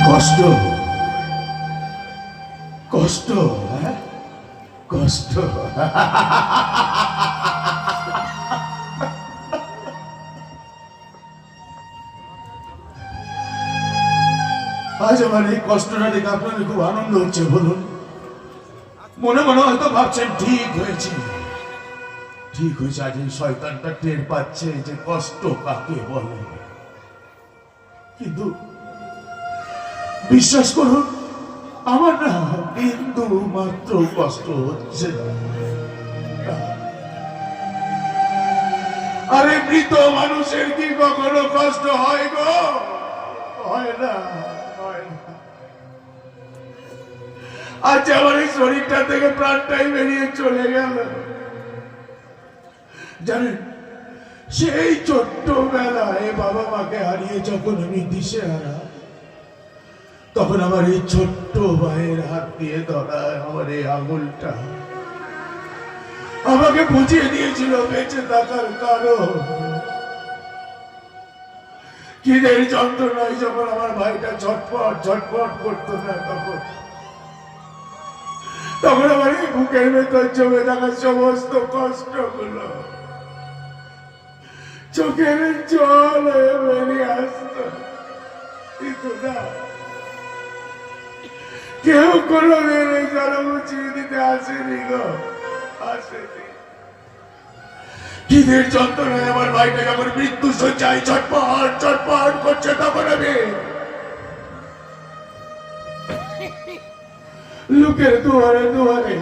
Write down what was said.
কষ্ট কষ্ট কষ্ট আজ আমার এই কষ্টটা দেখে আপনাদের খুব আনন্দ হচ্ছে বলুন, মনে মনে হয়তো ভাবছেন ঠিক হয়েছে ঠিক হয়েছে, আজ এই শয়তানটা টের পাচ্ছে যে কষ্ট কাকে বলে। কিন্তু বিশ্বাস করুন, আমার না বিন্দু মাত্র কষ্ট হচ্ছে না। আরে মৃত মানুষের কি কখনো কষ্ট হয় গো? হয় না, হয় না। আজ আমার এই শরীরটা থেকে প্রাণটাই বেরিয়ে চলে গেল। জানেন, সেই ছোট্টবেলায় বাবা মাকে হারিয়ে যখন আমি দিশেহারা, তখন আমার এই ছোট্ট ভাইয়ের হাত দিয়ে ধরা আমার এই আঙুলটা আমাকে বুঝিয়ে দিয়েছিল বেঁচে থাকার কারণ। খিদের যন্ত্রণায় যখন আমার ভাইটা ঝটপট ঝটপট করতো না, তখন আমার এই বুকের ভেতর জমে থাকা সমস্ত কষ্টগুলো চোখের জল হয়ে বেরিয়ে আসতো। কিন্তু না, কেউ কোনোদিন এই জল মুছিয়ে দিতে আসেনি গো, আসেনি। খিদের যন্ত্রণায় আমার ভাইটা যখন মৃত্যু শয্যায় ছটপট ছটপট করছে, তখন আমি লোকের দুয়ারে দুয়ারে